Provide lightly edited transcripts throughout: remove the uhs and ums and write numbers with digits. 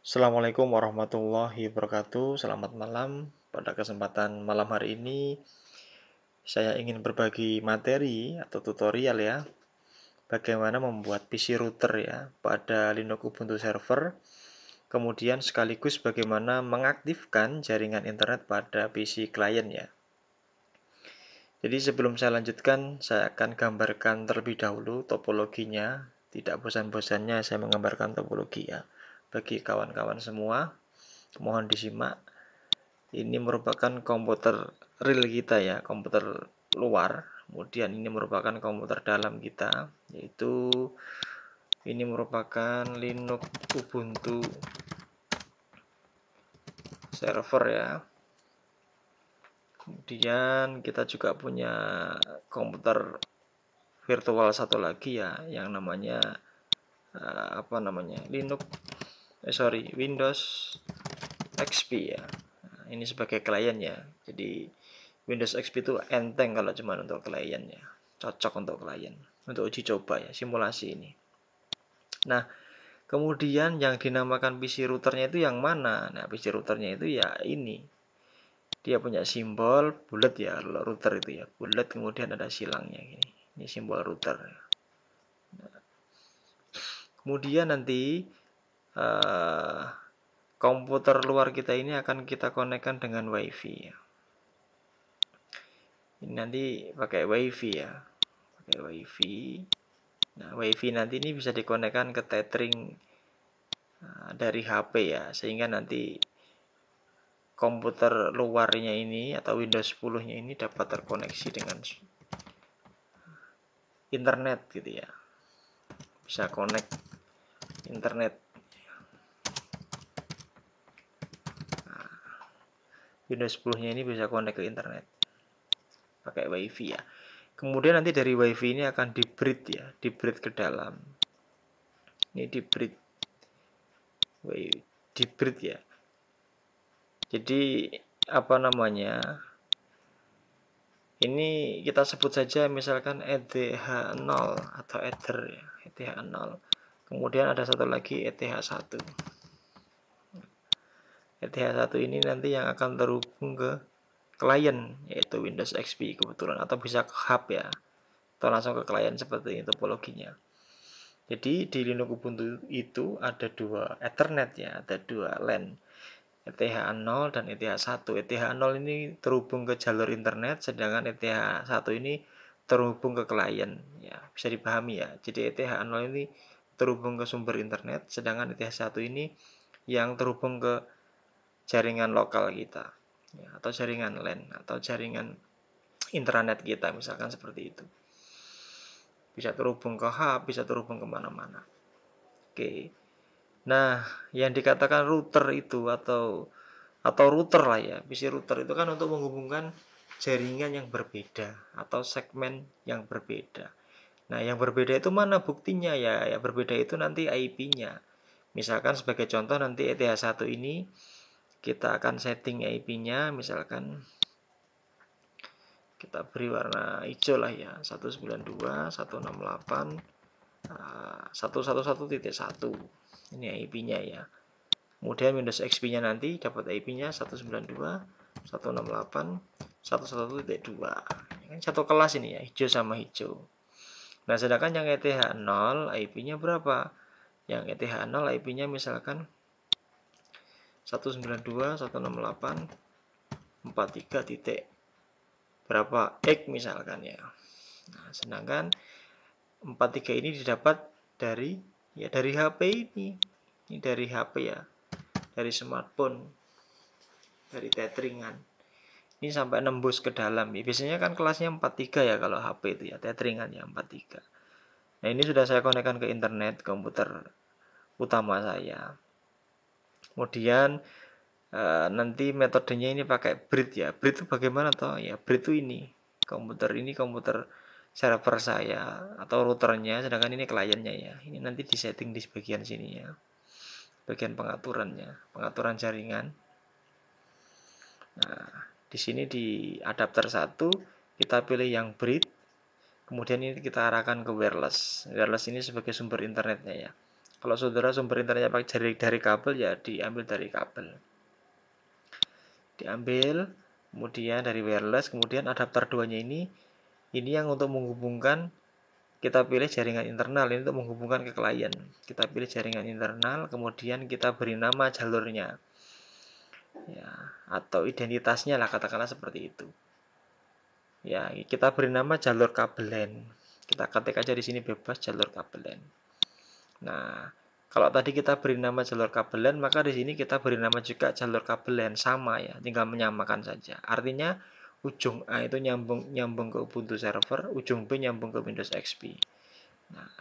Assalamualaikum warahmatullahi wabarakatuh. Selamat malam. Pada kesempatan malam hari ini, saya ingin berbagi materi atau tutorial ya, bagaimana membuat PC router ya pada Linux Ubuntu Server, kemudian sekaligus bagaimana mengaktifkan jaringan internet pada PC klien ya. Jadi sebelum saya lanjutkan, saya akan gambarkan terlebih dahulu topologinya. Tidak bosan-bosannya saya menggambarkan topologi ya. Bagi kawan-kawan semua, mohon disimak. Ini merupakan komputer real kita ya, komputer luar. Kemudian ini merupakan komputer dalam kita, yaitu ini merupakan Linux Ubuntu server ya. Kemudian kita juga punya komputer virtual satu lagi ya, yang namanya Windows XP ya. Nah, ini sebagai klien ya. Jadi Windows XP itu enteng kalau cuma untuk klien ya. Cocok untuk klien. Untuk uji coba ya, simulasi ini. Nah, kemudian yang dinamakan PC routernya itu yang mana? Nah, PC routernya itu ya ini. Dia punya simbol bulat ya, kalau router itu ya. Bulat kemudian ada silangnya gini. Ini simbol router. Kemudian nanti komputer luar kita ini akan kita konekkan dengan WiFi ya. Ini nanti pakai WiFi ya. Pakai WiFi. Nah, WiFi nanti ini bisa dikonekkan ke tethering dari HP ya, sehingga nanti komputer luarnya ini atau Windows 10-nya ini dapat terkoneksi dengan internet gitu ya. Bisa connect internet. Nah, Windows 10-nya ini bisa connect ke internet pakai WiFi ya. Kemudian nanti dari WiFi ini akan di-breed ya, di-breed ke dalam. Ini di-breed ya. Jadi apa namanya? Ini kita sebut saja misalkan ETH0 atau Ether ya, ETH0. Kemudian ada satu lagi ETH1. ETH1 ini nanti yang akan terhubung ke klien yaitu Windows XP kebetulan, atau bisa ke hub ya, atau langsung ke klien seperti ini topologinya. Jadi di Linux Ubuntu itu ada dua Ethernet ya, ada dua LAN, ETH0 dan ETH1. ETH0 ini terhubung ke jalur internet, sedangkan ETH1 ini terhubung ke klien ya, bisa dipahami ya. Jadi ETH0 ini terhubung ke sumber internet, sedangkan ETH1 ini yang terhubung ke jaringan lokal kita ya, atau jaringan LAN atau jaringan intranet kita misalkan seperti itu. Bisa terhubung ke hub, bisa terhubung kemana-mana. Oke. Nah, yang dikatakan router itu atau router lah ya, PC router itu kan untuk menghubungkan jaringan yang berbeda atau segmen yang berbeda. Nah, yang berbeda itu mana buktinya ya? Yang berbeda itu nanti IP-nya. Misalkan sebagai contoh nanti ETH1 ini kita akan setting IP-nya, misalkan kita beri warna hijau lah ya, 192.168.111.1. Ini IP-nya ya. Kemudian Windows XP-nya nanti dapat IP-nya 192.168.111.2. Ini satu kelas ini ya, hijau sama hijau. Nah, sedangkan yang ETH0 IP-nya berapa? Yang ETH0 IP-nya misalkan 192.168.43 titik berapa X misalkan ya. Nah, sedangkan 43 ini didapat dari HP ini. Ini dari HP ya. Dari smartphone. Dari tetheringan. Ini sampai nembus ke dalam. Biasanya kan kelasnya 43 ya kalau HP itu ya, tetheringan ya 43. Nah, ini sudah saya konekkan ke internet komputer utama saya. Kemudian nanti metodenya ini pakai breed ya. Breed itu bagaimana toh? Ya, breed itu ini komputer server saya atau routernya, sedangkan ini kliennya ya. Ini nanti disetting di bagian sini ya. Bagian pengaturannya, pengaturan jaringan. Nah, di sini di adapter 1 kita pilih yang breed. Kemudian ini kita arahkan ke wireless. Wireless ini sebagai sumber internetnya ya. Kalau saudara sumber internetnya pakai dari kabel, ya diambil dari kabel. Diambil, kemudian dari wireless, kemudian adapter 2-nya ini yang untuk menghubungkan, kita pilih jaringan internal, ini untuk menghubungkan ke klien. Kita pilih jaringan internal, kemudian kita beri nama jalurnya. Ya, atau identitasnya lah, katakanlah seperti itu. Ya, kita beri nama jalur kabel LAN. Kita ketik aja di sini bebas jalur kabel LAN. Nah, kalau tadi kita beri nama jalur kabel LAN, maka di sini kita beri nama juga jalur kabel LAN, sama ya, tinggal menyamakan saja. Artinya ujung A itu nyambung ke Ubuntu server, ujung B nyambung ke Windows XP. Nah,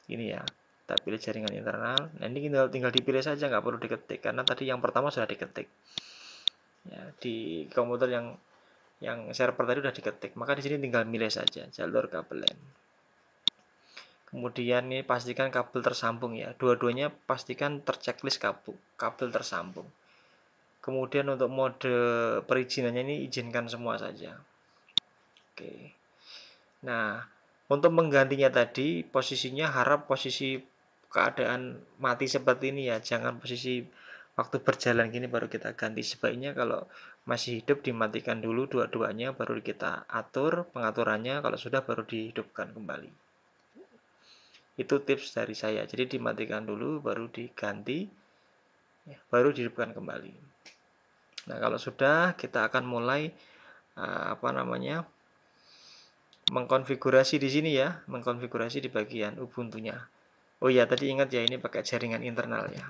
ini ya, kita pilih jaringan internal. Nah, ini tinggal dipilih saja, nggak perlu diketik karena tadi yang pertama sudah diketik. Ya, di komputer yang server tadi sudah diketik, maka di sini tinggal milih saja jalur kabel LAN. Kemudian ini pastikan kabel tersambung ya. Dua-duanya pastikan terchecklist kabel tersambung. Kemudian untuk mode perizinannya ini izinkan semua saja. Oke. Nah, untuk menggantinya tadi posisinya harap posisi keadaan mati seperti ini ya. Jangan posisi waktu berjalan gini baru kita ganti. Sebaiknya kalau masih hidup dimatikan dulu dua-duanya, baru kita atur pengaturannya. Kalau sudah baru dihidupkan kembali. Itu tips dari saya. Jadi dimatikan dulu, baru diganti, baru dihidupkan kembali. Nah, kalau sudah, kita akan mulai mengkonfigurasi di sini ya, mengkonfigurasi di bagian Ubuntu-nya. Oh iya, tadi ingat ya, ini pakai jaringan internal ya.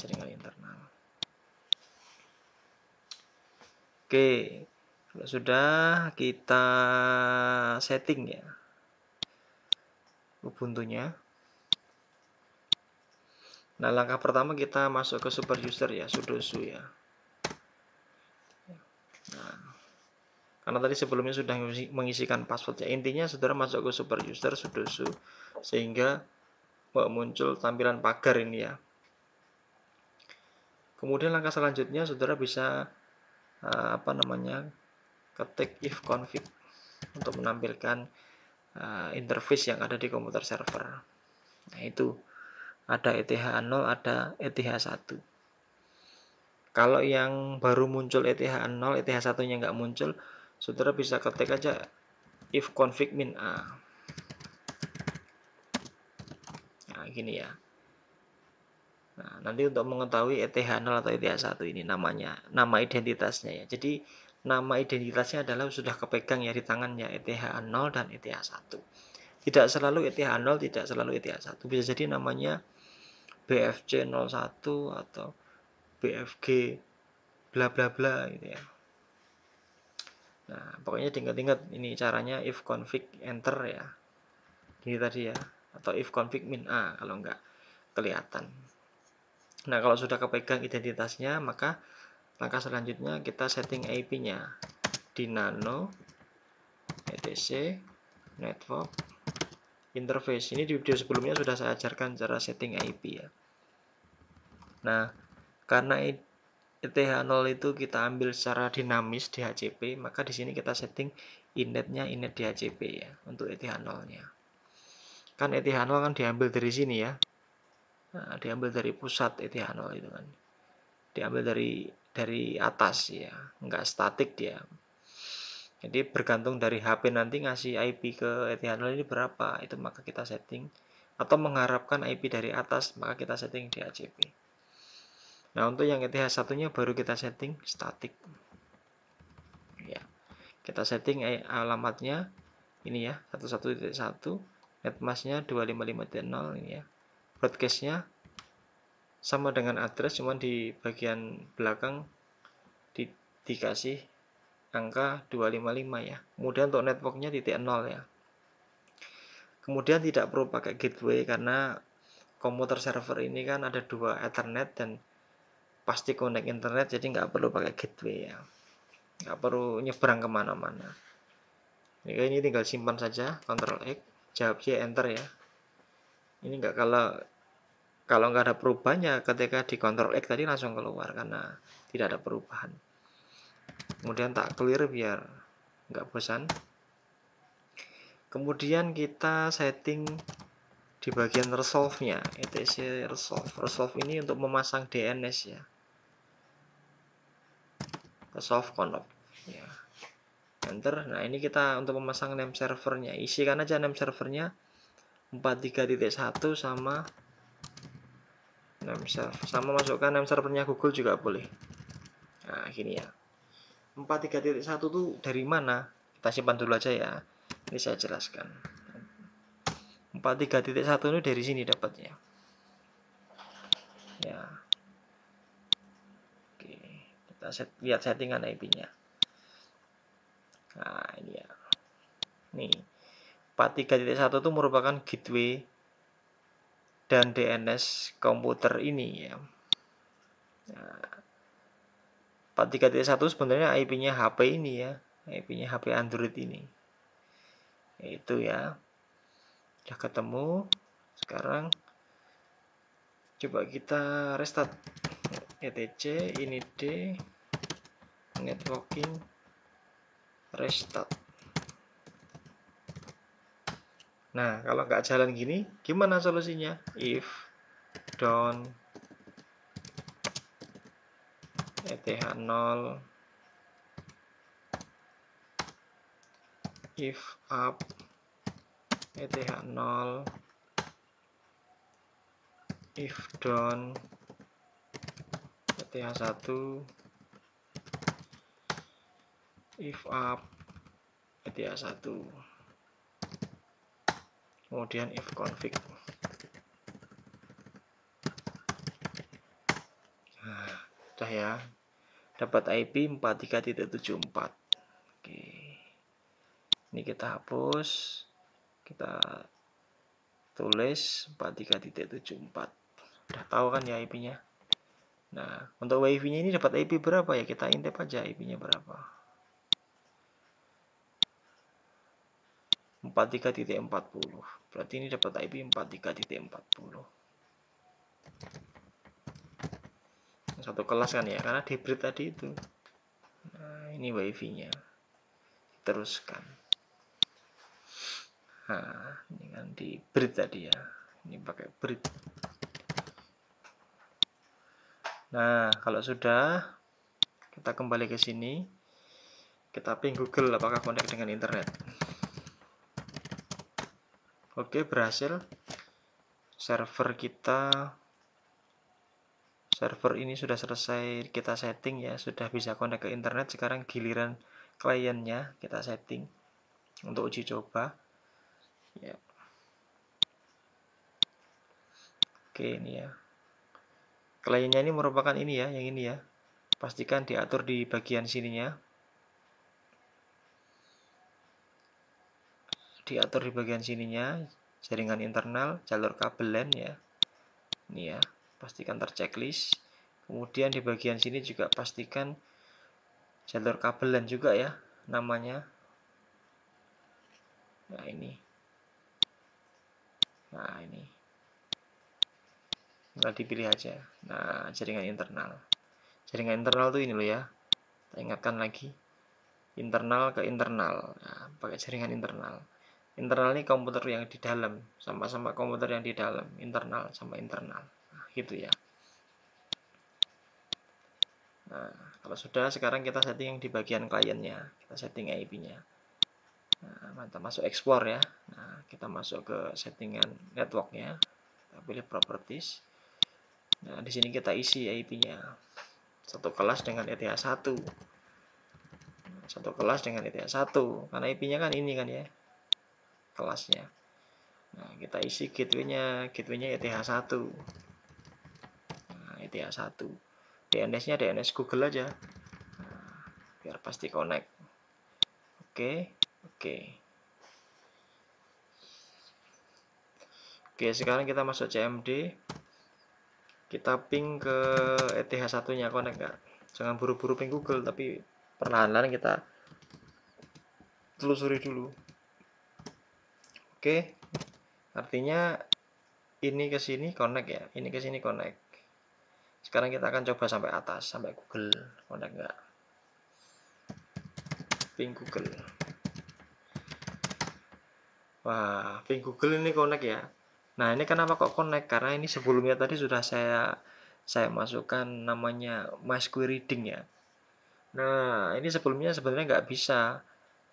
Jaringan internal. Oke, kalau sudah kita setting ya Ubuntu-nya. Nah, langkah pertama kita masuk ke super user ya, sudo su ya. Nah, karena tadi sebelumnya sudah mengisikan password ya. Intinya saudara masuk ke super user sudo su sehingga muncul tampilan pagar ini ya. Kemudian langkah selanjutnya saudara bisa ketik ifconfig untuk menampilkan interface yang ada di komputer server. Nah, itu ada ETH0, ada ETH1. Kalau yang baru muncul ETH0, ETH1-nya nggak muncul, saudara bisa ketik aja ifconfig min a. Nah, gini ya. Nah, nanti untuk mengetahui ETH0 atau ETH1 ini nama identitasnya ya. Jadi nama identitasnya adalah sudah kepegang ya di tangannya ETH0 dan ETH1. Tidak selalu ETH0, tidak selalu ETH1. Bisa jadi namanya BFC01 atau BFG bla bla bla gitu ya. Nah, pokoknya ingat-ingat ini caranya ifconfig enter ya. Ini tadi ya, atau ifconfig min a kalau nggak kelihatan. Nah, kalau sudah kepegang identitasnya, maka langkah selanjutnya kita setting IP-nya di nano etc network interface. Ini di video sebelumnya sudah saya ajarkan cara setting IP ya. Nah, karena ETH0 itu kita ambil secara dinamis di HCP, maka di sini kita setting inetnya inet DHCP ya untuk ETH0-nya. Kan ETH0 kan diambil dari sini ya. Nah, diambil dari pusat ETH0 itu kan. Diambil dari atas ya, nggak statik dia. Jadi bergantung dari HP nanti ngasih IP ke ETH0 ini berapa, itu maka kita setting, atau mengharapkan IP dari atas, maka kita setting di HCP. Nah, untuk yang ETH1-nya baru kita setting statik. Ya. Kita setting alamatnya ini ya, 11.1, netmasknya 255.0 ini ya. Broadcastnya sama dengan address, cuman di bagian belakang dikasih angka 255 ya. Kemudian untuk networknya titik 0 ya. Kemudian tidak perlu pakai gateway karena komputer server ini kan ada 2 Ethernet dan pasti connect internet, jadi nggak perlu pakai gateway ya. Nggak perlu nyebrang kemana-mana. Ini tinggal simpan saja, Ctrl X, jawab Y, enter ya. Ini nggak, kalau nggak ada perubahannya ketika di Ctrl X tadi langsung keluar karena tidak ada perubahan. Kemudian tak clear biar nggak bosan. Kemudian kita setting di bagian resolve-nya, etc resolve. Resolve ini untuk memasang DNS ya. Resolve conf ya. Enter. Nah, ini kita untuk memasang name servernya. Isikan aja name servernya 43.1 sama name server, sama masukkan name servernya Google juga boleh. Nah, gini ya. 43.1 tuh dari mana? Kita simpan dulu aja ya. Ini saya jelaskan. 43.1 itu dari sini dapatnya. Ya. Oke, kita lihat settingan IP-nya. Nah, ini ya. Nih. 43.1 itu merupakan gateway dan DNS komputer ini ya. Nah, 43.1 sebenarnya IP-nya HP ini ya. IP-nya HP Android ini. Itu ya. Sudah ketemu. Sekarang coba kita restart. etc inid networking restart. Nah, kalau nggak jalan gini, gimana solusinya? If down ETH0, if up ETH0, if down ETH1, if up ETH1, kemudian if config. Nah, udah ya, dapat IP 43.74. Oke, ini kita hapus, kita tulis 43.74. Udah tahu kan ya IP-nya. Nah, untuk WiFi-nya ini dapat IP berapa ya? Kita intip aja IP-nya berapa. 43.40. Berarti ini dapat IP 43.40. Satu kelas kan ya, karena di breed tadi itu. Nah, ini WiFi-nya. Teruskan. Nah, ini kan di breed tadi ya. Ini pakai breed. Nah, kalau sudah, kita kembali ke sini. Kita ping Google apakah connect dengan internet. Oke, berhasil. Server ini sudah selesai kita setting ya, sudah bisa connect ke internet. Sekarang giliran kliennya kita setting untuk uji coba ya. Oke, ini ya, kliennya ini merupakan ini ya, yang ini ya. Pastikan diatur di bagian sininya, jaringan internal, jalur kabel LAN ya. Ini ya, pastikan terchecklist. Kemudian di bagian sini juga pastikan jalur kabel LAN juga ya, namanya. Nah, ini tinggal dipilih aja. Nah, jaringan internal tuh ini loh ya, kita ingatkan lagi, internal ke internal. Nah, pakai jaringan internal ini komputer yang di dalam, sama-sama komputer yang di dalam, internal sama internal. Nah, gitu ya. Nah, kalau sudah, sekarang kita setting di bagian kliennya, kita setting IP-nya. Nah, mantap, masuk explore ya. Nah, kita masuk ke settingan networknya, kita pilih properties. Nah, di sini kita isi IP-nya. Satu kelas dengan ETH1. Karena IP-nya kan ini kan ya, kelasnya. Nah, kita isi gateway-nya ETH1. Nah, ETH1. DNS-nya DNS Google aja. Nah, biar pasti connect. Oke. Oke, sekarang kita masuk CMD. Kita ping ke ETH1-nya connect nggak? Jangan buru-buru ping Google, tapi perlahan-lahan kita telusuri dulu. Oke. Artinya ini ke sini connect ya, ini ke sini connect. Sekarang kita akan coba sampai atas, sampai Google connect nggak? Ping Google. Wah, ping Google ini connect ya. Nah, ini kenapa kok connect? Karena ini sebelumnya tadi sudah saya masukkan namanya MySQLreading ya. Nah, ini sebelumnya sebenarnya nggak bisa.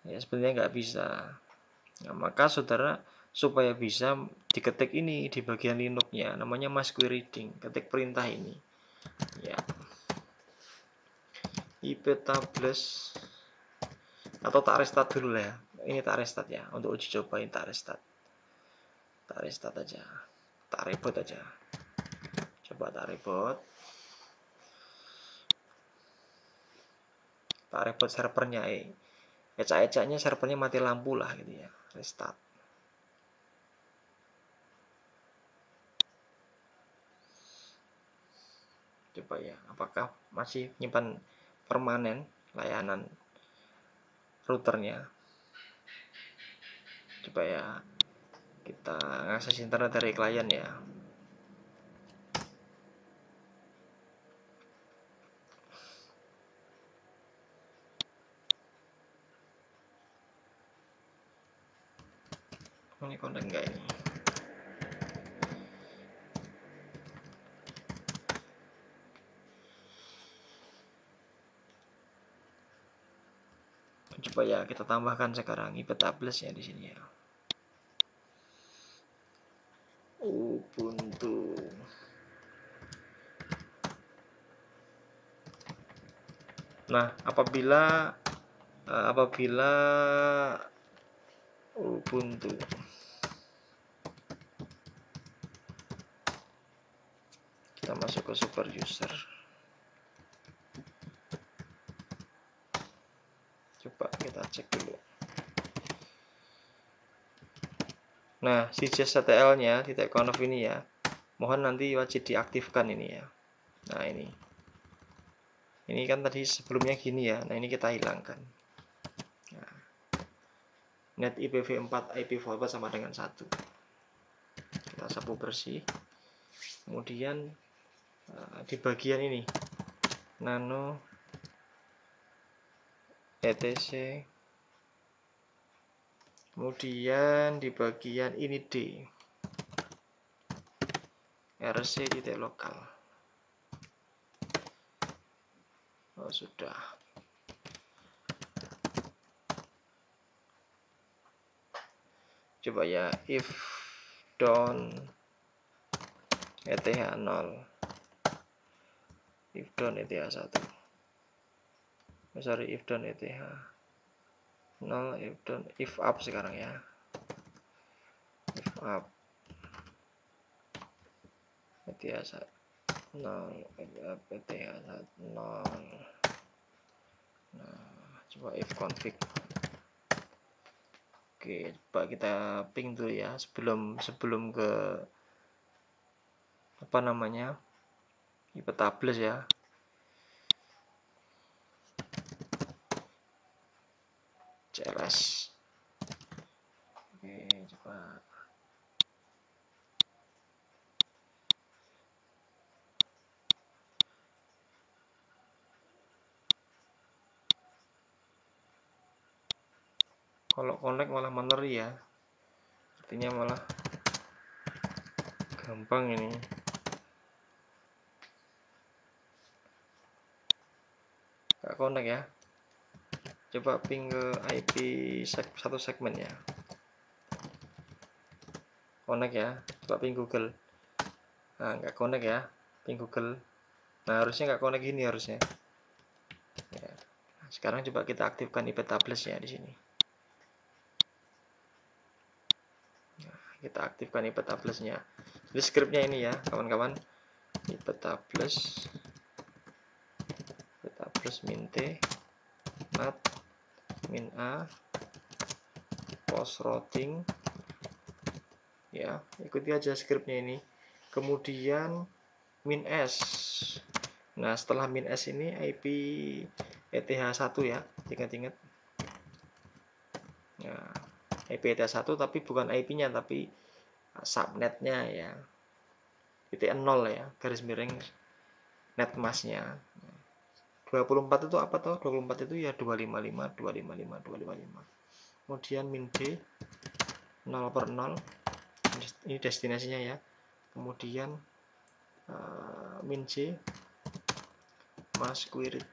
Ya, sebenarnya nggak bisa. Nah, maka saudara supaya bisa diketik ini di bagian Linux-nya, namanya MySQLreading. Ketik perintah ini. Ya, iptables atau tak restart dulu lah ya. Ini tak restart ya. Untuk uji coba ini tak restart. Tak restart aja. Tak reboot aja. Coba tak reboot. Tak reboot servernya. Ecak-ecaknya servernya mati lampu lah gitu ya. Restart. Coba ya, apakah masih nyimpan permanen layanan routernya. Coba ya, kita ngakses internet dari klien ya. Ini konten enggak ini? Coba ya, kita tambahkan sekarang iptables ya di sini ya. Ubuntu. Nah, apabila Ubuntu kita masuk ke super user. Coba kita cek dulu. Nah, si JSTL-nya .conf ini ya, mohon nanti wajib diaktifkan ini ya. Nah, ini kan tadi sebelumnya gini ya. Nah, ini kita hilangkan. Nah, net IPv4 IP forward sama dengan 1. Kita sapu bersih. Kemudian di bagian ini nano etc. Kemudian di bagian ini D rc titik lokal. Oh, sudah. Coba ya, if down eth 0, if down eth 1. Sorry, if down eth 0, if down, if up sekarang ya. If up eth 0, eth 0. Nah, coba if config. Oke, coba kita ping dulu ya sebelum ke apa namanya iptables ya. CLS. Oke, coba. Kalau connect malah meneri ya. Artinya malah gampang ini. Gak connect ya. Coba ping ke IP satu segmen ya. Connect ya. Coba ping Google. Nah, nggak connect ya. Ping Google. Nah, harusnya nggak connect gini harusnya. Ya. Nah, sekarang coba kita aktifkan iptables ya di sini. Nah, kita aktifkan iptablesnya. Jadi scriptnya ini ya, kawan-kawan. iptables min t nat min a post routing ya, ikuti aja scriptnya ini. Kemudian min s. Nah, setelah min s ini IP ETH1 ya, ingat-ingat. Nah, IP ETH1 tapi bukan IP-nya tapi subnetnya ya. Titik 0 ya, garis miring net mask-nya. 24 itu apa toh? 24 itu ya 255 255 255. Kemudian min d 0/0 Ini destinasinya ya. Kemudian min J mas query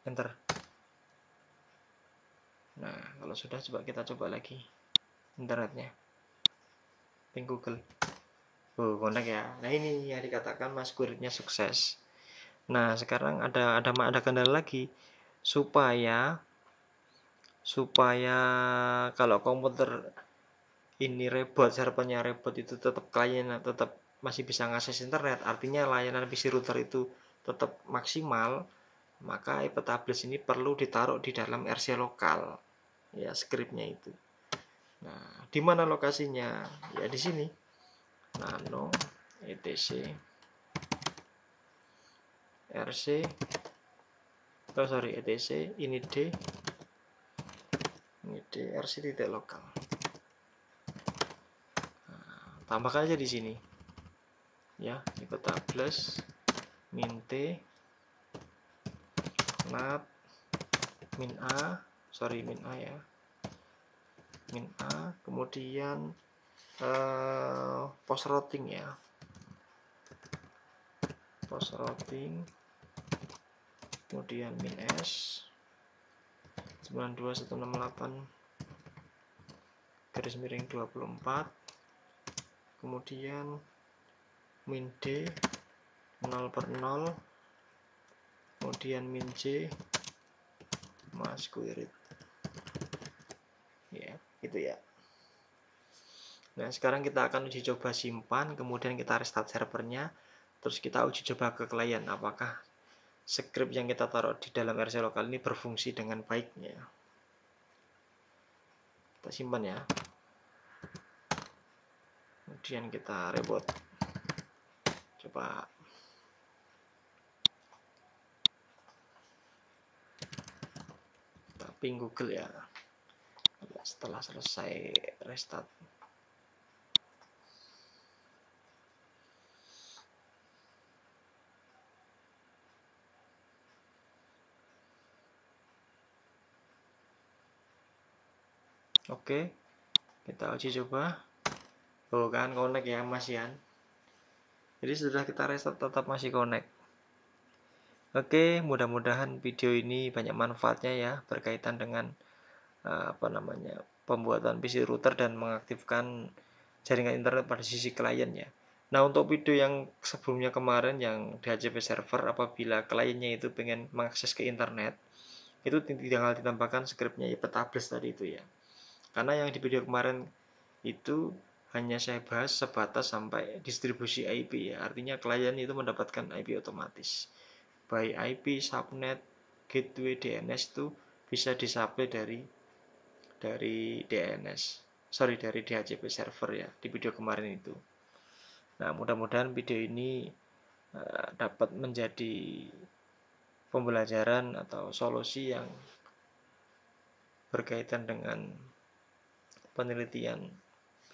enter. Nah, kalau sudah, kita coba lagi internetnya, ping Google. Connect ya. Nah, ini yang dikatakan mas query-nya sukses. Nah, sekarang ada kendala lagi, supaya kalau komputer ini reboot, servernya reboot, itu tetap klien tetap masih bisa ngakses internet, artinya layanan PC router itu tetap maksimal, maka iptables ini perlu ditaruh di dalam RC lokal ya, skripnya itu. Nah, di mana lokasinya? Ya di sini. Nano etc rc etc ini d rc titik lokal. Nah, tambahkan aja di sini ya, iptables min t nat min a ya, min a, kemudian post routing ya, post routing, kemudian min s 92168/24, kemudian min d 0/0, kemudian min j mas query ya, gitu ya. Nah, sekarang kita akan uji coba simpan, kemudian kita restart servernya, terus kita uji coba ke klien apakah script yang kita taruh di dalam RC lokal ini berfungsi dengan baiknya. Kita simpan ya, kemudian kita reboot, coba. Tapi Google ya, setelah selesai restart. Oke, kita uji coba. Kan connect ya Mas Yan. Jadi sudah kita restart tetap masih connect. Oke, mudah-mudahan video ini banyak manfaatnya ya, berkaitan dengan pembuatan PC router dan mengaktifkan jaringan internet pada sisi klien ya. Nah, untuk video yang sebelumnya kemarin yang DHCP server, apabila kliennya itu pengen mengakses ke internet, itu tinggal ditambahkan scriptnya iptables tadi itu ya. Karena yang di video kemarin itu hanya saya bahas sebatas sampai distribusi IP ya, artinya klien itu mendapatkan IP otomatis. By IP, subnet, gateway, DNS itu bisa disupply dari dari DHCP server ya, di video kemarin itu. Nah, mudah-mudahan video ini dapat menjadi pembelajaran atau solusi yang berkaitan dengan penelitian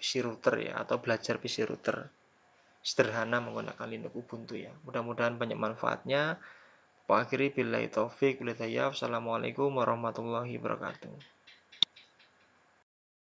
PC router ya, atau belajar PC router sederhana menggunakan Linux Ubuntu ya. Mudah-mudahan banyak manfaatnya. Pak akhiri billahi taufik walhidayah. Wassalamualaikum warahmatullahi wabarakatuh.